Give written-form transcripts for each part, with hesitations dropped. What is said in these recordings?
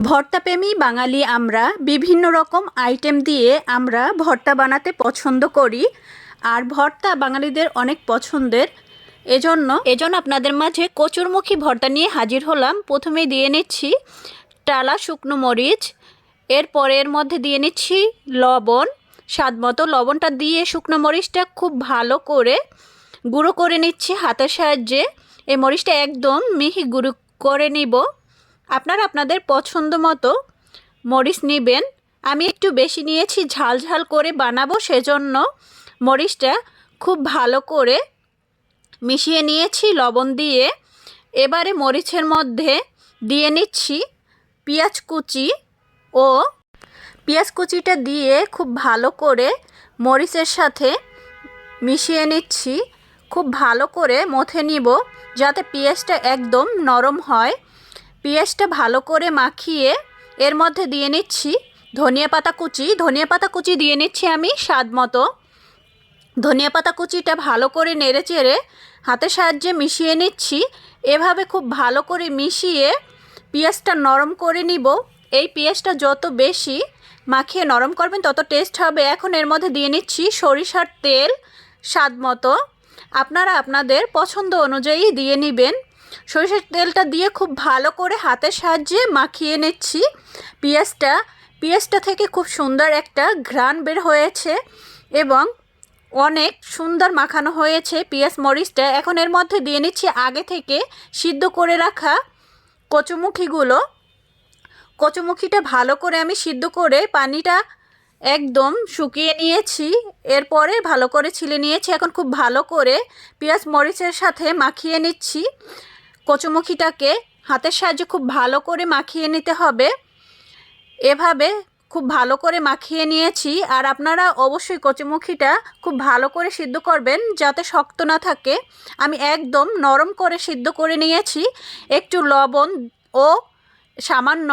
ভর্তাপ্রেমী বাঙালি আমরা বিভিন্ন রকম আইটেম দিয়ে আমরা ভর্তা বানাতে পছন্দ করি। আর ভর্তা বাঙালিদের অনেক পছন্দের। এজন্য আপনাদের মাঝে কচুরমুখী ভর্তা নিয়ে হাজির হলাম। প্রথমেই দিয়ে নিচ্ছি টালা শুকনো মরিচ, এরপরে এর মধ্যে দিয়ে নিচ্ছি লবণ, স্বাদ মতো। লবণটা দিয়ে শুকনো মরিচটা খুব ভালো করে গুঁড়ো করে নিচ্ছি হাতের সাহায্যে। এই মরিচটা একদম মিহি গুঁড়ো করে নিব। আপনারা আপনাদের পছন্দ মতো মরিচ নেবেন। আমি একটু বেশি নিয়েছি, ঝাল ঝাল করে বানাবো, সেজন্য মরিচটা খুব ভালো করে মিশিয়ে নিয়েছি লবণ দিয়ে। এবারে মরিচের মধ্যে দিয়ে নিচ্ছি পেঁয়াজ কুচি ও পেঁয়াজ কুচিটা দিয়ে খুব ভালো করে মরিচের সাথে মিশিয়ে নিচ্ছি। খুব ভালো করে মথে নিব যাতে পেঁয়াজটা একদম নরম হয়। পেঁয়াজটা ভালো করে মাখিয়ে এর মধ্যে দিয়ে নিচ্ছি ধনিয়া পাতা কুচি। ধনিয়া পাতা কুচি দিয়ে নিচ্ছি আমি স্বাদ মতো। ধনিয়া পাতা কুচিটা ভালো করে নেড়েচেড়ে হাতের সাহায্যে মিশিয়ে নিচ্ছি। এভাবে খুব ভালো করে মিশিয়ে পেঁয়াজটা নরম করে নিব। এই পেঁয়াজটা যত বেশি মাখিয়ে নরম করবেন তত টেস্ট হবে। এখন এর মধ্যে দিয়ে নিচ্ছি সরিষার তেল স্বাদ মতো। আপনারা আপনাদের পছন্দ অনুযায়ী দিয়ে নেবেন। সরিষার তেলটা দিয়ে খুব ভালো করে হাতের সাহায্যে মাখিয়ে নিচ্ছি পেঁয়াজটা থেকে খুব সুন্দর একটা ঘ্রাণ বের হয়েছে এবং অনেক সুন্দর মাখানো হয়েছে পেঁয়াজ মরিচটা। এখন এর মধ্যে দিয়ে নিচ্ছি আগে থেকে সিদ্ধ করে রাখা কচুমুখিটা ভালো করে আমি সিদ্ধ করে পানিটা একদম শুকিয়ে নিয়েছি। এরপরে ভালো করে ছিলে নিয়েছি। এখন খুব ভালো করে পেঁয়াজ মরিচের সাথে মাখিয়ে নিচ্ছি। কচুমুখিটাকে হাতের সাহায্যে খুব ভালো করে মাখিয়ে নিতে হবে। এভাবে খুব ভালো করে মাখিয়ে নিয়েছি। আর আপনারা অবশ্যই কচুমুখিটা খুব ভালো করে সিদ্ধ করবেন যাতে শক্ত না থাকে। আমি একদম নরম করে সিদ্ধ করে নিয়েছি। একটু লবণ ও সামান্য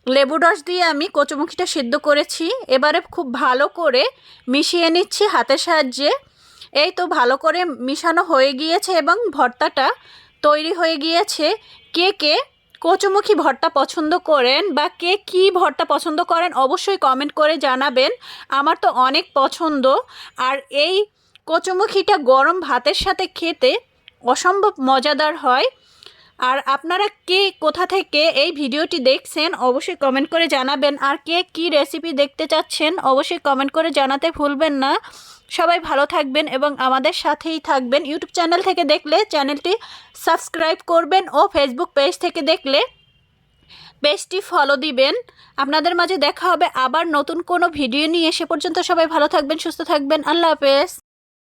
লেবুর রস দিয়ে আমি কচুমুখিটা সিদ্ধ করেছি। এবারে খুব ভালো করে মিশিয়ে নিচ্ছি হাতের সাহায্যে। এই তো ভালো করে মিশানো হয়ে গিয়েছে এবং ভর্তাটা তৈরি হয়ে গিয়েছে। কে কে কচুমুখী ভর্তা পছন্দ করেন বা কে কী ভর্তা পছন্দ করেন অবশ্যই কমেন্ট করে জানাবেন। আমার তো অনেক পছন্দ। আর এই কচুমুখিটা গরম ভাতের সাথে খেতে অসম্ভব মজাদার হয়। আর আপনারা কে কোথা থেকে এই ভিডিওটি দেখছেন অবশ্যই কমেন্ট করে জানাবেন। আর কে কী রেসিপি দেখতে চাচ্ছেন অবশ্যই কমেন্ট করে জানাতে ভুলবেন না। সবাই ভালো থাকবেন এবং আমাদের সাথেই থাকবেন। ইউটিউব চ্যানেল থেকে দেখলে চ্যানেলটি সাবস্ক্রাইব করবেন ও ফেসবুক পেজ থেকে দেখলে পেজটি ফলো দিবেন। আপনাদের মাঝে দেখা হবে আবার নতুন কোনো ভিডিও নিয়ে। সে পর্যন্ত সবাই ভালো থাকবেন, সুস্থ থাকবেন। আল্লাহ হাফেজ।